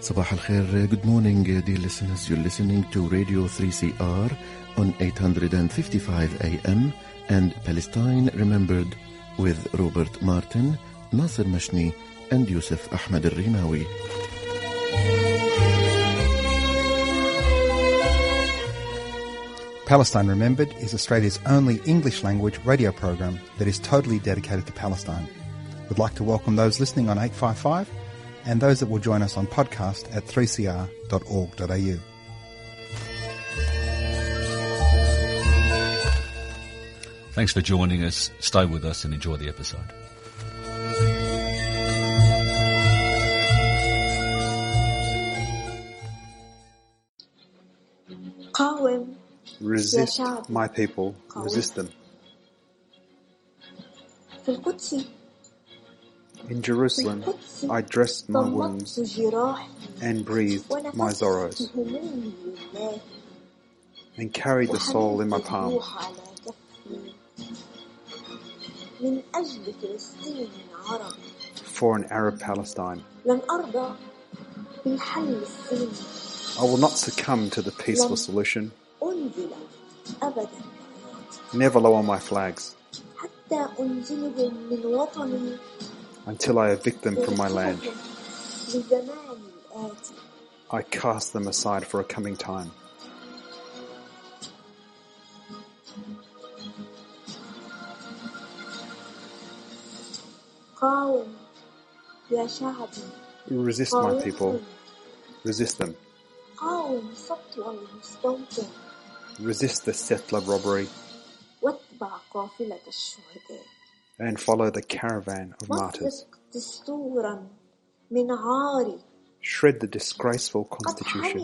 Sabah al-Khair, good morning dear listeners. You're listening to Radio 3CR on 855 AM and Palestine Remembered with Robert Martin, Nasser Mashni and Yusuf Ahmed al-Rimawi. Palestine Remembered is Australia's only English-language radio program that is totally dedicated to Palestine. We'd like to welcome those listening on 855 and those that will join us on podcast at 3cr.org.au. Thanks for joining us. Stay with us and enjoy the episode. Resist my people, resist them. In Jerusalem, I dressed my wounds and breathed my sorrows and carried the soul in my palm. For an Arab Palestine, I will not succumb to the peaceful solution. Never lower my flags until I evict them from my land. I cast them aside for a coming time. Resist my people. Resist them. Resist the settler robbery and follow the caravan of martyrs. Shred the disgraceful constitution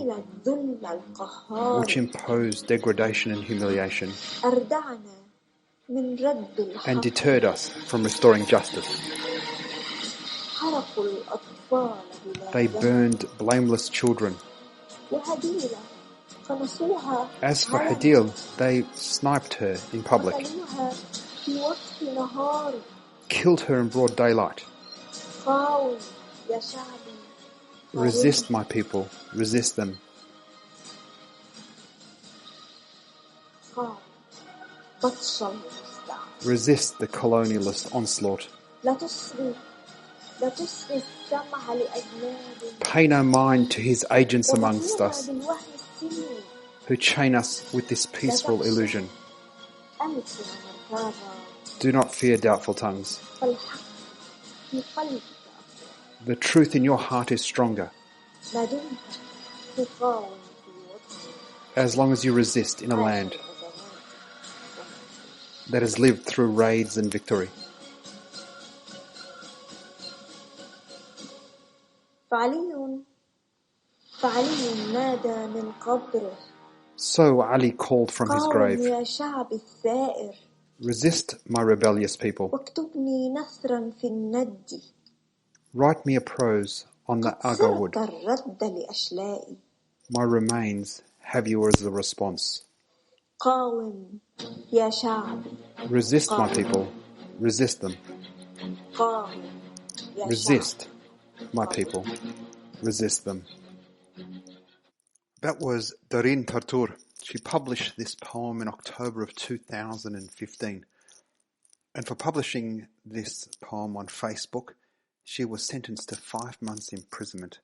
which imposed degradation and humiliation and deterred us from restoring justice. They burned blameless children. As for Hadil, they sniped her in public, killed her in broad daylight. Resist my people, resist them. Resist the colonialist onslaught. Pay no mind to his agents amongst us, who chain us with this peaceful illusion. Do not fear doubtful tongues. The truth in your heart is stronger as long as you resist in a land that has lived through raids and victory. So Ali called from his grave, resist my rebellious people. Write me a prose on the agar wood. My remains have you as a response. Resist my people, resist them. Resist my people, resist them. That was Darin Tartur. She published this poem in October of 2015. And for publishing this poem on Facebook, she was sentenced to 5 months imprisonment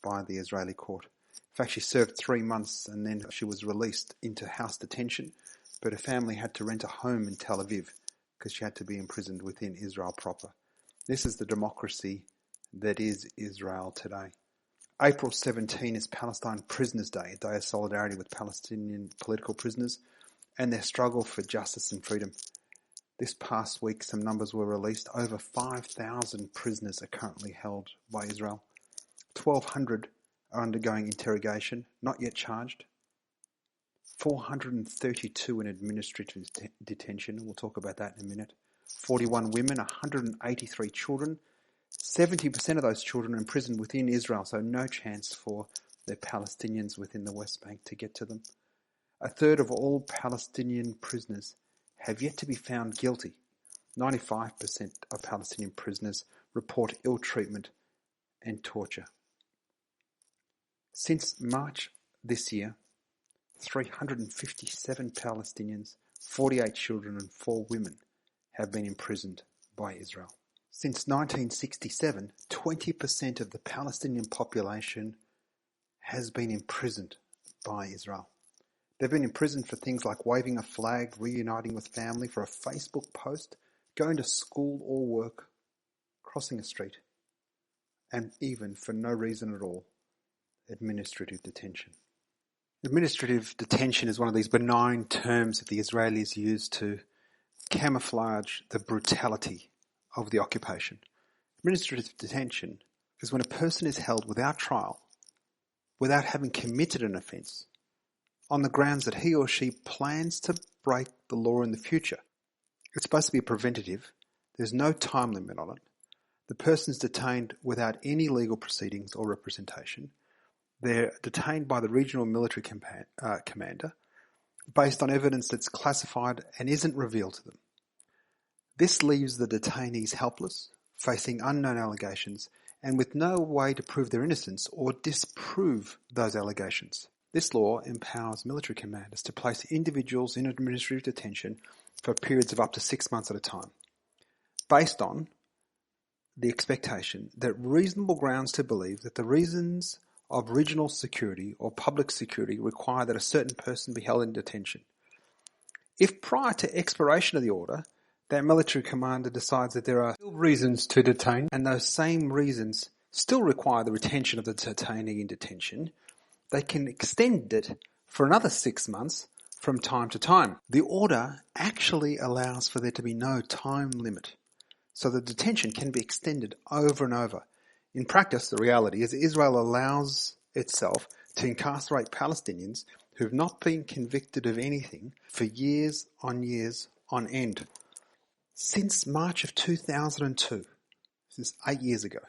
by the Israeli court. In fact, she served 3 months and then she was released into house detention, but her family had to rent a home in Tel Aviv because she had to be imprisoned within Israel proper. This is the democracy that is Israel today. April 17 is Palestine Prisoners' Day, a day of solidarity with Palestinian political prisoners and their struggle for justice and freedom. This past week, some numbers were released. Over 5,000 prisoners are currently held by Israel. 1,200 are undergoing interrogation, not yet charged. 432 in administrative detention. We'll talk about that in a minute. 41 women, 183 children. 70% of those children are imprisoned within Israel, so no chance for the Palestinians within the West Bank to get to them. A third of all Palestinian prisoners have yet to be found guilty. 95% of Palestinian prisoners report ill treatment and torture. Since March this year, 357 Palestinians, 48 children and 4 women have been imprisoned by Israel. Since 1967, 20% of the Palestinian population has been imprisoned by Israel. They've been imprisoned for things like waving a flag, reuniting with family, for a Facebook post, going to school or work, crossing a street, and even for no reason at all, administrative detention. Administrative detention is one of these benign terms that the Israelis use to camouflage the brutality of the occupation. Administrative detention is when a person is held without trial, without having committed an offence, on the grounds that he or she plans to break the law in the future. It's supposed to be preventative. There's no time limit on it. The person's detained without any legal proceedings or representation. They're detained by the regional military commander based on evidence that's classified and isn't revealed to them. This leaves the detainees helpless, facing unknown allegations, and with no way to prove their innocence or disprove those allegations. This law empowers military commanders to place individuals in administrative detention for periods of up to 6 months at a time, based on the expectation that reasonable grounds to believe that the reasons of regional security or public security require that a certain person be held in detention. If prior to expiration of the order, that military commander decides that there are still reasons to detain, and those same reasons still require the retention of the detainee in detention, they can extend it for another 6 months from time to time. The order actually allows for there to be no time limit, so the detention can be extended over and over. In practice, the reality is Israel allows itself to incarcerate Palestinians who have not been convicted of anything for years on end. Since March of 2002, since 8 years ago,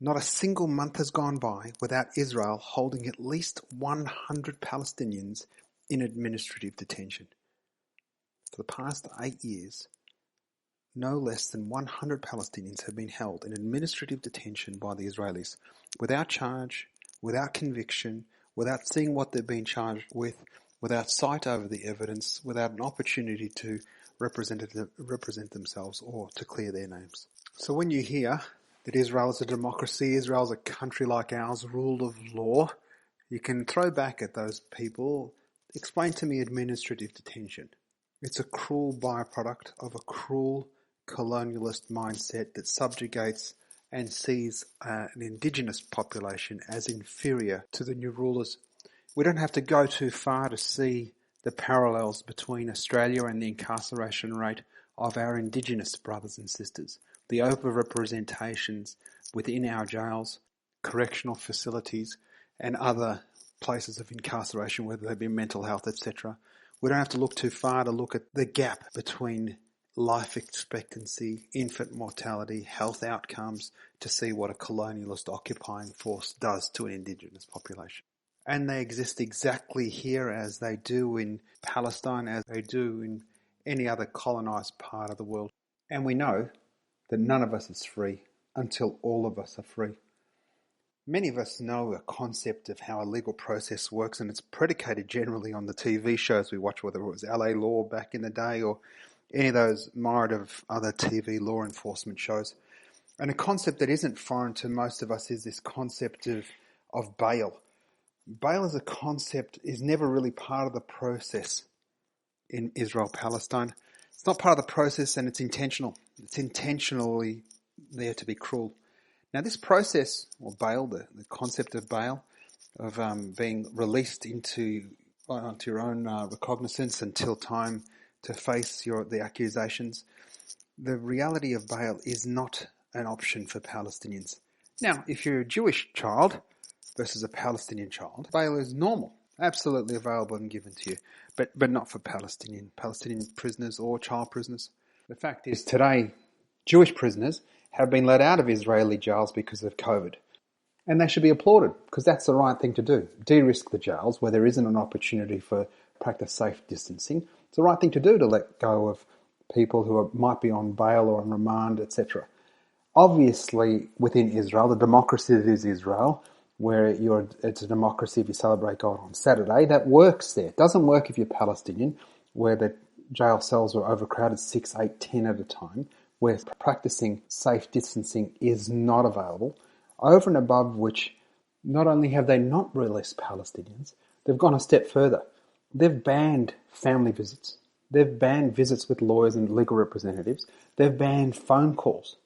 not a single month has gone by without Israel holding at least 100 Palestinians in administrative detention. For the past 8 years, no less than 100 Palestinians have been held in administrative detention by the Israelis without charge, without conviction, without seeing what they've been charged with, without sight over the evidence, without an opportunity to represent themselves or to clear their names. So when you hear that Israel is a democracy, Israel is a country like ours, rule of law, you can throw back at those people, explain to me administrative detention. It's a cruel byproduct of a cruel colonialist mindset that subjugates and sees an indigenous population as inferior to the new rulers. We don't have to go too far to see the parallels between Australia and the incarceration rate of our indigenous brothers and sisters, the overrepresentations within our jails, correctional facilities, and other places of incarceration, whether they be mental health, etc. We don't have to look too far to look at the gap between life expectancy, infant mortality, health outcomes, to see what a colonialist occupying force does to an indigenous population. And they exist exactly here as they do in Palestine, as they do in any other colonized part of the world. And we know that none of us is free until all of us are free. Many of us know a concept of how a legal process works, and it's predicated generally on the TV shows we watch, whether it was LA Law back in the day or any of those myriad of other TV law enforcement shows. And a concept that isn't foreign to most of us is this concept of bail. Bail as a concept is never really part of the process in Israel-Palestine. It's not part of the process, and it's intentional. It's intentionally there to be cruel. Now this process, or bail, the concept of bail, of being released onto your own recognizance until time to face the accusations, the reality of bail is not an option for Palestinians. Now, if you're a Jewish child versus a Palestinian child, bail is normal, absolutely available and given to you, but not for Palestinian prisoners or child prisoners. The fact is, today, Jewish prisoners have been let out of Israeli jails because of COVID. And they should be applauded, because that's the right thing to do. De-risk the jails where there isn't an opportunity for practice safe distancing. It's the right thing to do to let go of people who might be on bail or on remand, etc. Obviously, within Israel, the democracy that is Israel, where it's a democracy if you celebrate God on Saturday. That works there. It doesn't work if you're Palestinian, where the jail cells are overcrowded 6, 8, 10 at a time, where practicing safe distancing is not available, over and above which not only have they not released Palestinians, they've gone a step further. They've banned family visits. They've banned visits with lawyers and legal representatives. They've banned phone calls.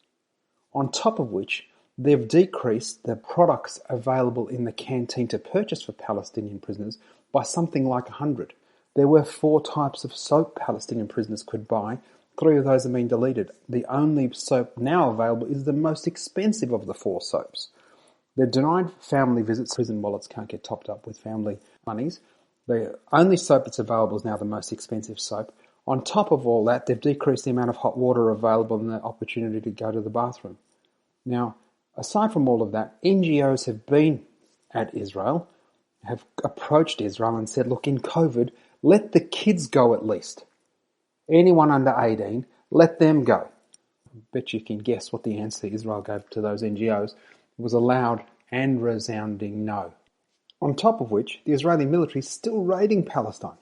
On top of which, they've decreased the products available in the canteen to purchase for Palestinian prisoners by something like 100. There were 4 types of soap Palestinian prisoners could buy. 3 of those have been deleted. The only soap now available is the most expensive of the 4 soaps. They're denied family visits. Prison wallets can't get topped up with family monies. The only soap that's available is now the most expensive soap. On top of all that, they've decreased the amount of hot water available and the opportunity to go to the bathroom. Now, aside from all of that, NGOs have been at Israel, have approached Israel and said, look, in COVID, let the kids go at least. Anyone under 18, let them go. I bet you can guess what the answer Israel gave to those NGOs. It was a loud and resounding no. On top of which, the Israeli military is still raiding Palestine.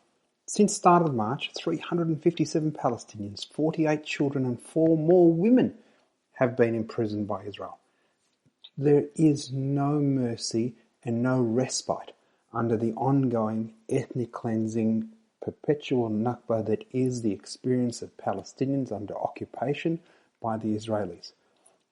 Since start of March, 357 Palestinians, 48 children and 4 more women have been imprisoned by Israel. There is no mercy and no respite under the ongoing ethnic cleansing, perpetual Nakba that is the experience of Palestinians under occupation by the Israelis.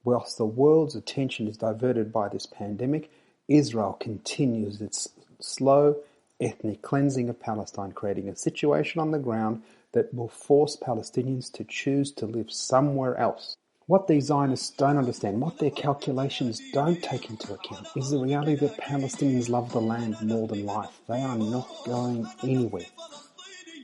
Whilst the world's attention is diverted by this pandemic, Israel continues its slow ethnic cleansing of Palestine, creating a situation on the ground that will force Palestinians to choose to live somewhere else. What these Zionists don't understand, what their calculations don't take into account, is the reality that Palestinians love the land more than life. They are not going anywhere.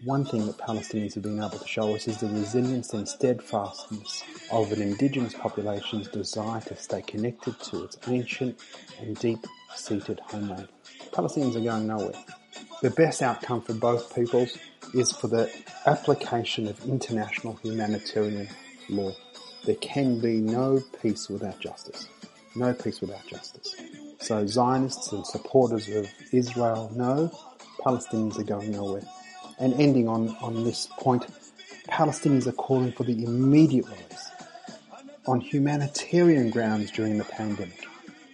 One thing that Palestinians have been able to show us is the resilience and steadfastness of an indigenous population's desire to stay connected to its ancient and deep-seated homeland. Palestinians are going nowhere. The best outcome for both peoples is for the application of international humanitarian law. There can be no peace without justice. No peace without justice. So Zionists and supporters of Israel know Palestinians are going nowhere. And ending on this point, Palestinians are calling for the immediate release, on humanitarian grounds during the pandemic,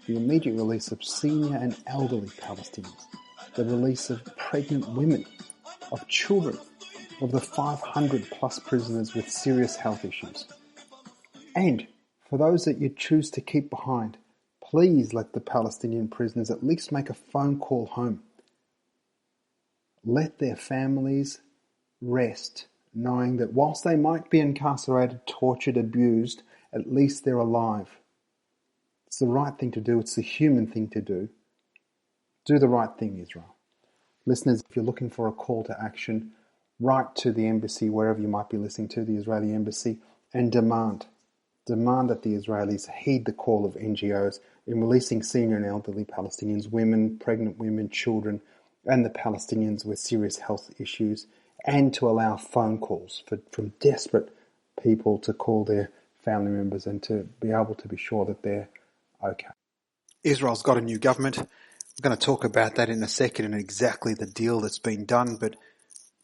the immediate release of senior and elderly Palestinians, the release of pregnant women, of children, of the 500 plus prisoners with serious health issues. And for those that you choose to keep behind, please let the Palestinian prisoners at least make a phone call home. Let their families rest, knowing that whilst they might be incarcerated, tortured, abused, at least they're alive. It's the right thing to do. It's the human thing to do. Do the right thing, Israel. Listeners, if you're looking for a call to action, write to the embassy, wherever you might be listening to, the Israeli embassy, and demand that the Israelis heed the call of NGOs in releasing senior and elderly Palestinians, women, pregnant women, children, and the Palestinians with serious health issues, and to allow phone calls from desperate people to call their family members and to be able to be sure that they're okay. Israel's got a new government. We're going to talk about that in a second and exactly the deal that's been done, but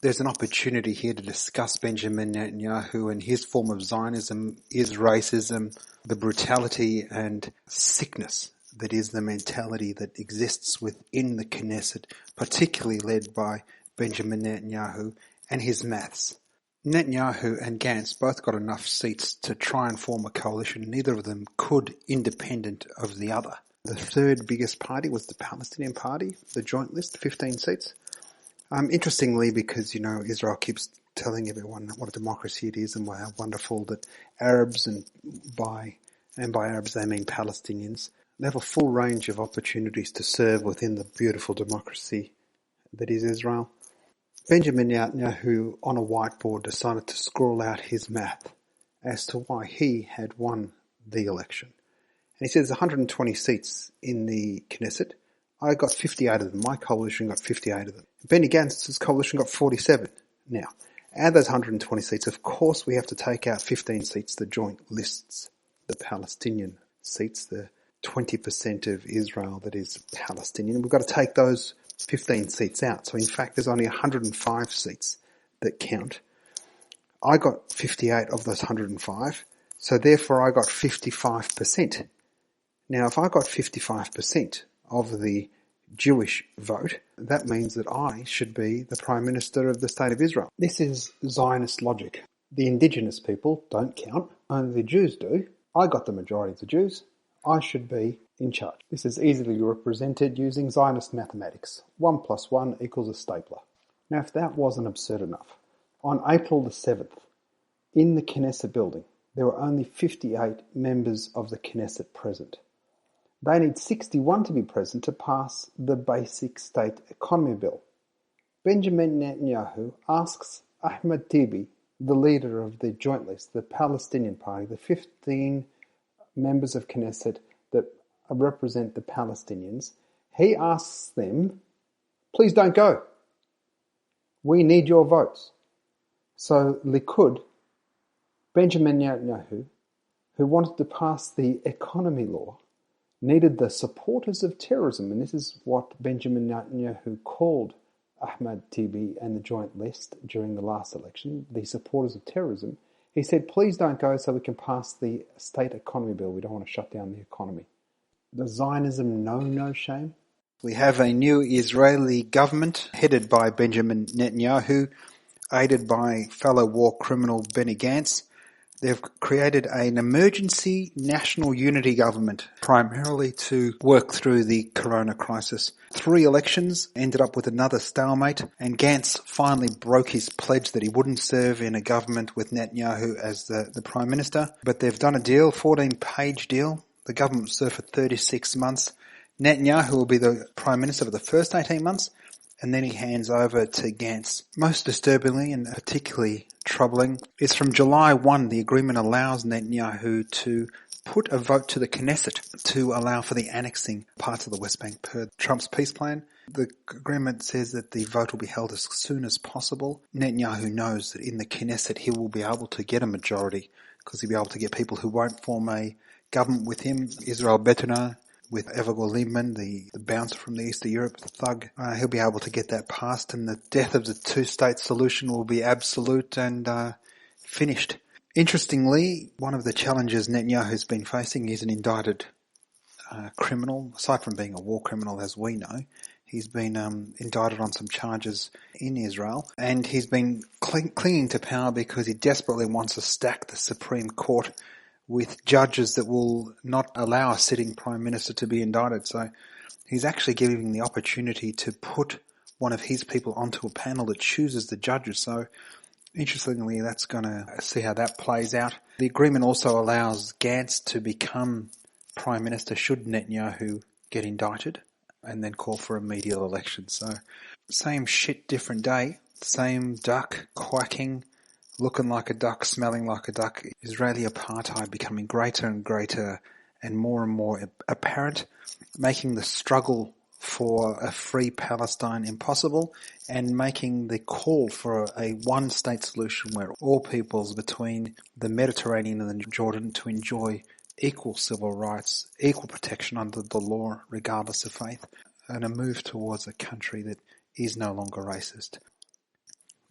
there's an opportunity here to discuss Benjamin Netanyahu and his form of Zionism, is racism, the brutality and sickness that is the mentality that exists within the Knesset, particularly led by Benjamin Netanyahu and his maths. Netanyahu and Gantz both got enough seats to try and form a coalition. Neither of them could, independent of the other. The third biggest party was the Palestinian Party, the joint list, 15 seats. Interestingly, because, Israel keeps telling everyone what a democracy it is and how wonderful that Arabs and by Arabs they mean Palestinians, they have a full range of opportunities to serve within the beautiful democracy that is Israel. Benjamin Netanyahu on a whiteboard decided to scroll out his math as to why he had won the election. And he says 120 seats in the Knesset. I got 58 of them. My coalition got 58 of them. Benny Gantz's coalition got 47. Now, out of those 120 seats, of course we have to take out 15 seats, the joint lists, the Palestinian seats, the 20% of Israel that is Palestinian. We've got to take those 15 seats out. So in fact, there's only 105 seats that count. I got 58 of those 105, so therefore I got 55%. Now, if I got 55% of the Jewish vote, that means that I should be the Prime Minister of the State of Israel. This is Zionist logic. The indigenous people don't count, only the Jews do. I got the majority of the Jews. I should be in charge. This is easily represented using Zionist mathematics. 1 + 1 = a stapler. Now, if that wasn't absurd enough, on April the 7th, in the Knesset building, there were only 58 members of the Knesset present. They need 61 to be present to pass the Basic State Economy Bill. Benjamin Netanyahu asks Ahmed Tibi, the leader of the Joint List, the Palestinian Party, the 15 members of Knesset that represent the Palestinians, he asks them, please don't go. We need your votes. So Likud, Benjamin Netanyahu, who wanted to pass the economy law, needed the supporters of terrorism, and this is what Benjamin Netanyahu called Ahmed Tibi and the Joint List during the last election, the supporters of terrorism. He said, please don't go so we can pass the state economy bill. We don't want to shut down the economy. Does Zionism know no shame? We have a new Israeli government headed by Benjamin Netanyahu, aided by fellow war criminal Benny Gantz. They've created an emergency national unity government, primarily to work through the corona crisis. 3 elections ended up with another stalemate, and Gantz finally broke his pledge that he wouldn't serve in a government with Netanyahu as the Prime Minister. But they've done a deal, 14-page deal. The government will serve for 36 months. Netanyahu will be the Prime Minister for the first 18 months, and then he hands over to Gantz. Most disturbingly and particularly troubling is from July 1, the agreement allows Netanyahu to put a vote to the Knesset to allow for the annexing parts of the West Bank per Trump's peace plan. The agreement says that the vote will be held as soon as possible. Netanyahu knows that in the Knesset he will be able to get a majority because he'll be able to get people who won't form a government with him. Israel Betuna, with Avigdor Lieberman, the bouncer from the East of Europe, the thug, he'll be able to get that passed, and the death of the two-state solution will be absolute and finished. Interestingly, one of the challenges Netanyahu's been facing is an indicted criminal. Aside from being a war criminal, as we know, he's been indicted on some charges in Israel, and he's been clinging to power because he desperately wants to stack the Supreme Court with judges that will not allow a sitting Prime Minister to be indicted. So he's actually giving the opportunity to put one of his people onto a panel that chooses the judges. So interestingly, that's going to see how that plays out. The agreement also allows Gantz to become Prime Minister should Netanyahu get indicted and then call for immediate election. So same shit, different day, same duck quacking, looking like a duck, smelling like a duck. Israeli apartheid becoming greater and greater and more apparent, making the struggle for a free Palestine impossible, and making the call for a one-state solution where all peoples between the Mediterranean and the Jordan to enjoy equal civil rights, equal protection under the law regardless of faith, and a move towards a country that is no longer racist.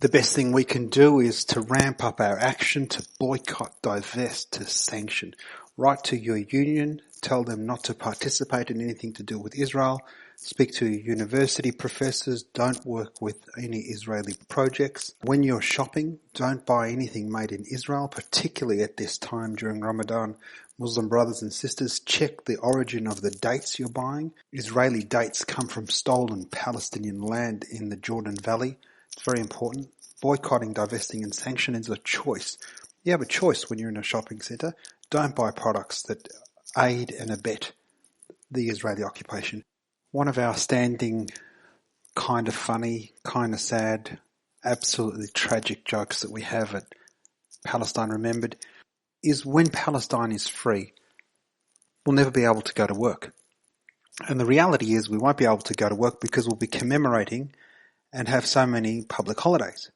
The best thing we can do is to ramp up our action, to boycott, divest, to sanction. Write to your union, tell them not to participate in anything to do with Israel. Speak to university professors, don't work with any Israeli projects. When you're shopping, don't buy anything made in Israel, particularly at this time during Ramadan. Muslim brothers and sisters, check the origin of the dates you're buying. Israeli dates come from stolen Palestinian land in the Jordan Valley. It's very important. Boycotting, divesting and sanctioning is a choice. You have a choice when you're in a shopping centre. Don't buy products that aid and abet the Israeli occupation. One of our standing, kind of funny, kind of sad, absolutely tragic jokes that we have at Palestine Remembered is when Palestine is free, we'll never be able to go to work. And the reality is we won't be able to go to work because we'll be commemorating and have so many public holidays.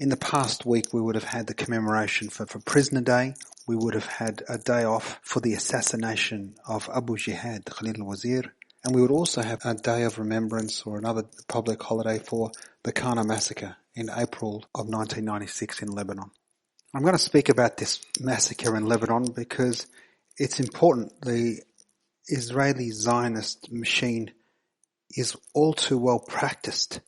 In the past week, we would have had the commemoration for Prisoner Day. we would have had a day off for the assassination of Abu Jihad, Khalil al-Wazir, and we would also have a day of remembrance or another public holiday for the Qana massacre in April of 1996 in Lebanon. I'm going to speak about this massacre in Lebanon because it's important. The Israeli Zionist machine is all too well practiced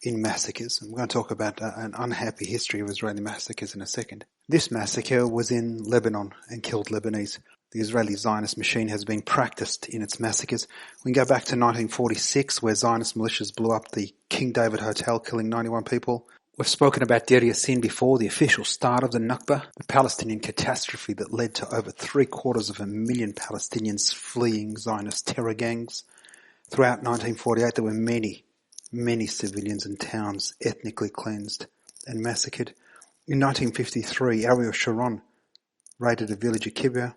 in massacres. I'm going to talk about an unhappy history of Israeli massacres in a second. This massacre was in Lebanon and killed Lebanese. The Israeli Zionist machine has been practiced in its massacres. We can go back to 1946 where Zionist militias blew up the King David Hotel, killing 91 people. We've spoken about Deir Yassin before, the official start of the Nakba, the Palestinian catastrophe that led to over 750,000 Palestinians fleeing Zionist terror gangs. Throughout 1948 there were many civilians and towns ethnically cleansed and massacred. In 1953, Ariel Sharon raided a village of Kibbutz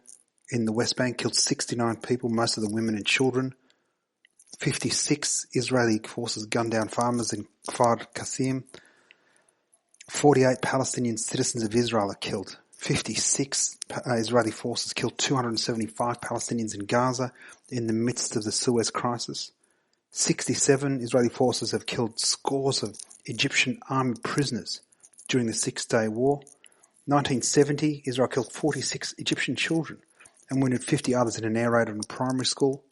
in the West Bank, killed 69 people, most of them women and children. 56 Israeli forces gunned down farmers in Kfar Qasim. 48 Palestinian citizens of Israel are killed. 56 Israeli forces killed 275 Palestinians in Gaza in the midst of the Suez crisis. 67 Israeli forces have killed scores of Egyptian army prisoners during the Six-Day War. 1970, Israel killed 46 Egyptian children and wounded 50 others in an air raid on a primary school.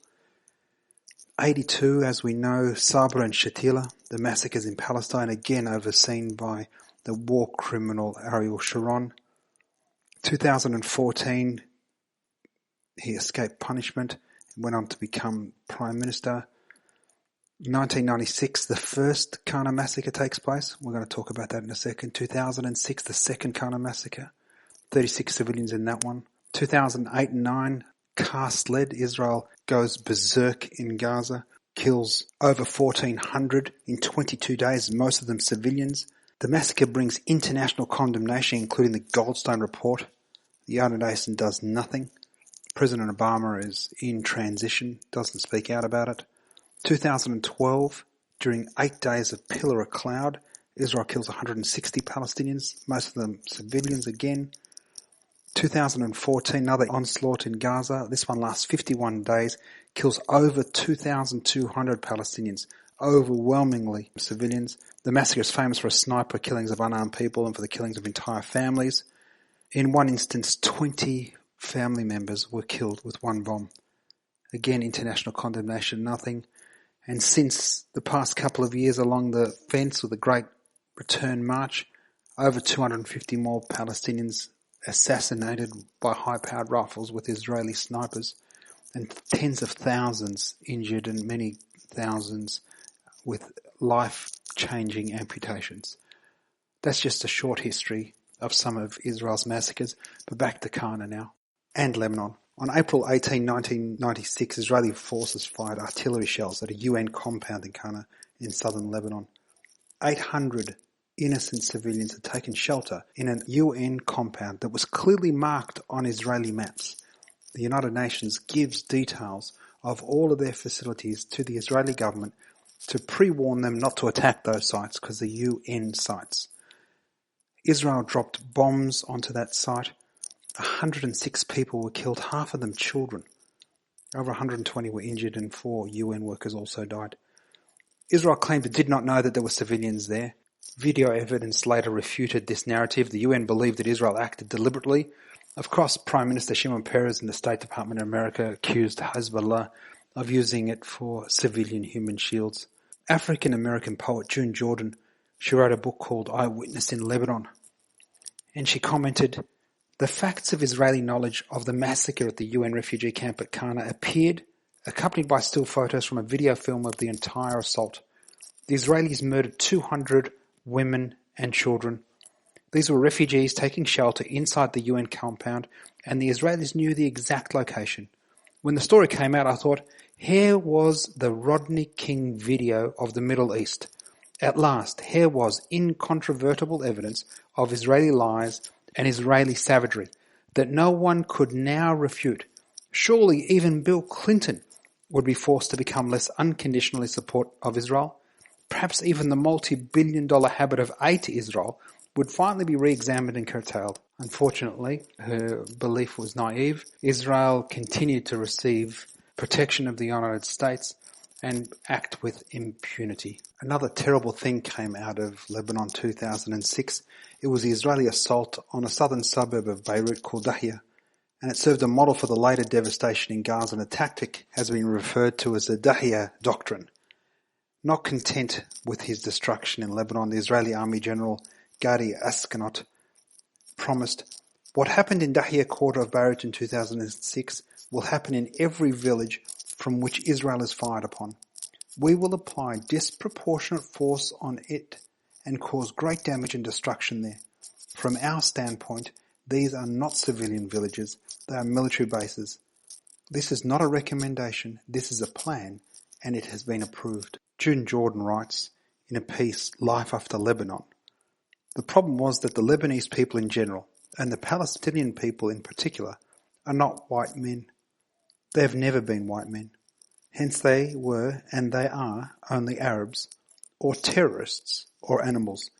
82, as we know, Sabra and Shatila, the massacres in Palestine, again overseen by the war criminal Ariel Sharon. 2014, he escaped punishment and went on to become Prime Minister. 1996, the first Qana massacre takes place. We're going to talk about that in a second. 2006, the second Qana massacre. 36 civilians in that one. 2008 and 9, caste-led Israel goes berserk in Gaza, kills over 1,400 in 22 days, most of them civilians. The massacre brings international condemnation, including the Goldstone Report. The United Nations does nothing. President Obama is in transition, doesn't speak out about it. 2012, during 8 days of pillar of cloud, Israel kills 160 Palestinians, most of them civilians again. 2014, another onslaught in Gaza. This one lasts 51 days, kills over 2,200 Palestinians, overwhelmingly civilians. The massacre is famous for sniper killings of unarmed people and for the killings of entire families. In one instance, 20 family members were killed with one bomb. Again, international condemnation, nothing. And since the past couple of years along the fence or the Great Return March, over 250 more Palestinians assassinated by high-powered rifles with Israeli snipers, and tens of thousands injured and many thousands with life-changing amputations. That's just a short history of some of Israel's massacres, but back to Qana now, and Lebanon. On April 18, 1996, Israeli forces fired artillery shells at a UN compound in Qana in southern Lebanon. 800 innocent civilians had taken shelter in an UN compound that was clearly marked on Israeli maps. The United Nations gives details of all of their facilities to the Israeli government to pre-warn them not to attack those sites because they're UN sites. Israel dropped bombs onto that site. 106 people were killed, half of them children. Over 120 were injured and 4 UN workers also died. Israel claimed it did not know that there were civilians there. Video evidence later refuted this narrative. The UN believed that Israel acted deliberately. Of course, Prime Minister Shimon Peres and the State Department of America accused Hezbollah of using it for civilian human shields. African-American poet June Jordan, she wrote a book called Eyewitness in Lebanon. And she commented, "The facts of Israeli knowledge of the massacre at the UN refugee camp at Qana appeared, accompanied by still photos from a video film of the entire assault. The Israelis murdered 200 women and children. These were refugees taking shelter inside the UN compound, and the Israelis knew the exact location. When the story came out, I thought, here was the Rodney King video of the Middle East. At last, here was incontrovertible evidence of Israeli lies and Israeli savagery that no one could now refute. Surely even Bill Clinton would be forced to become less unconditionally supportive of Israel. Perhaps even the multi-billion-dollar habit of aid to Israel would finally be re-examined and curtailed. Unfortunately, her belief was naive. Israel continued to receive protection of the United States and act with impunity. Another terrible thing came out of Lebanon 2006. It was the Israeli assault on a southern suburb of Beirut called Dahia, and it served a model for the later devastation in Gaza, and a tactic has been referred to as the Dahia Doctrine. Not content with his destruction in Lebanon, the Israeli Army General Gadi Askanot promised, "What happened in Dahia quarter of Beirut in 2006 will happen in every village from which Israel is fired upon. We will apply disproportionate force on it and cause great damage and destruction there. From our standpoint, these are not civilian villages, they are military bases. This is not a recommendation, this is a plan, and it has been approved." June Jordan writes in a piece, Life After Lebanon, "The problem was that the Lebanese people in general, and the Palestinian people in particular, are not white men. They have never been white men. Hence they were, and they are, only Arabs, or terrorists, or animals.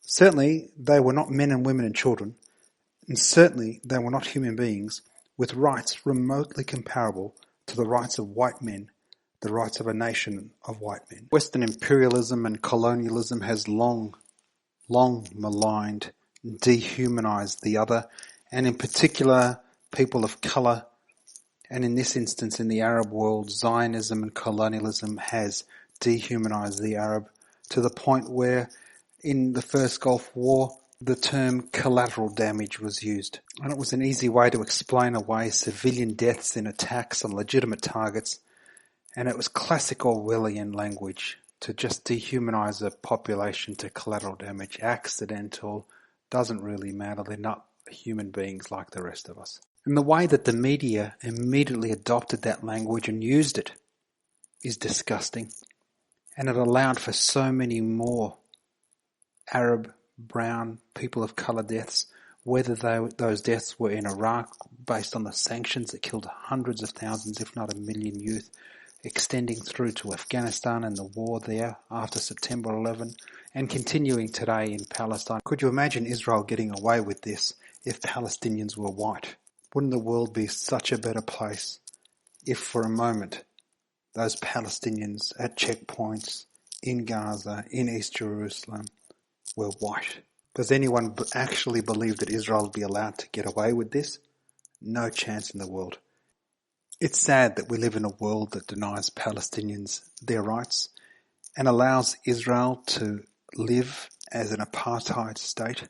Certainly they were not men and women and children, and certainly they were not human beings with rights remotely comparable to the rights of white men, the rights of a nation of white men." Western imperialism and colonialism has long maligned, dehumanized the other, and in particular people of color. And in this instance, in the Arab world, Zionism and colonialism has dehumanized the Arab to the point where in the first Gulf War, the term collateral damage was used. And it was an easy way to explain away civilian deaths in attacks on legitimate targets. And it was classic Orwellian language to just dehumanize a population to collateral damage. Accidental, doesn't really matter. They're not human beings like the rest of us. And the way that the media immediately adopted that language and used it is disgusting. And it allowed for so many more Arab, brown, people of colour deaths, whether those deaths were in Iraq based on the sanctions that killed hundreds of thousands, if not 1 million youth, extending through to Afghanistan and the war there after September 11, and continuing today in Palestine. Could you imagine Israel getting away with this if Palestinians were white? Wouldn't the world be such a better place if for a moment those Palestinians at checkpoints in Gaza, in East Jerusalem, were white? Does anyone actually believe that Israel would be allowed to get away with this? No chance in the world. It's sad that we live in a world that denies Palestinians their rights and allows Israel to live as an apartheid state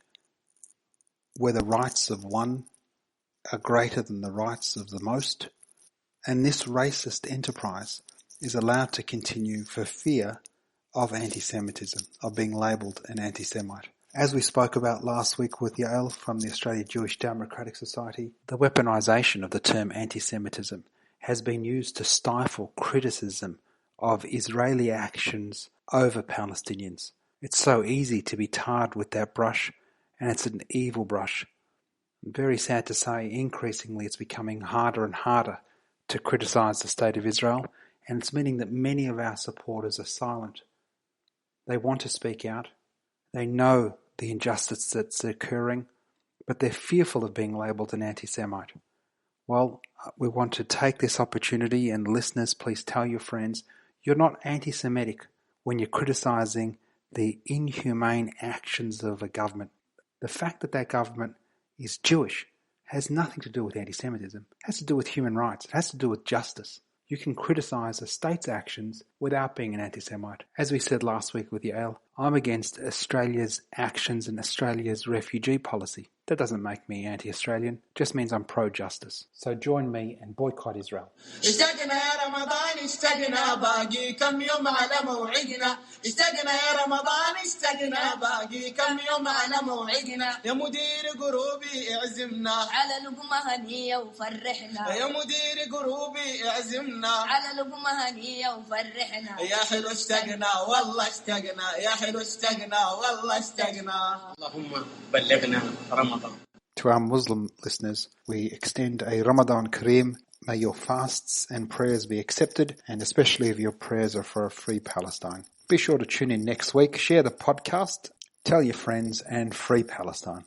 where the rights of one are greater than the rights of the most, and this racist enterprise is allowed to continue for fear of anti-Semitism, of being labelled an anti-Semite. As we spoke about last week with Yael from the Australia Jewish Democratic Society, the weaponisation of the term anti-Semitism has been used to stifle criticism of Israeli actions over Palestinians. It's so easy to be tarred with that brush, and it's an evil brush. Very sad to say, increasingly it's becoming harder and harder to criticise the state of Israel, and it's meaning that many of our supporters are silent. They want to speak out. They know the injustice that's occurring, but they're fearful of being labelled an anti-Semite. Well, we want to take this opportunity, and listeners, please tell your friends, you're not anti-Semitic when you're criticising the inhumane actions of a government. The fact that that government is Jewish has nothing to do with anti-Semitism. It has to do with human rights. It has to do with justice. You can criticise a state's actions without being an anti-Semite. As we said last week with Yael, I'm against Australia's actions and Australia's refugee policy. That doesn't make me anti-Australian, just means I'm pro-justice. So join me and boycott Israel. اشتقنا يا رمضان اشتقنا باقي كم يوم على موعدنا اشتقنا يا رمضان اشتقنا باقي كم يوم على موعدنا يا مدير قروبي اعزمنا على لقمة هنية وفرحنا يا مدير قروبي اعزمنا على لقمة هنية وفرحنا يا حلو اشتقنا والله اشتقنا يا حلو اشتقنا والله اشتقنا اللهم بلغنا رمضان. To our Muslim listeners, we extend a Ramadan Kareem. May your fasts and prayers be accepted, and especially if your prayers are for a free Palestine. Be sure to tune in next week, share the podcast, tell your friends, and free Palestine.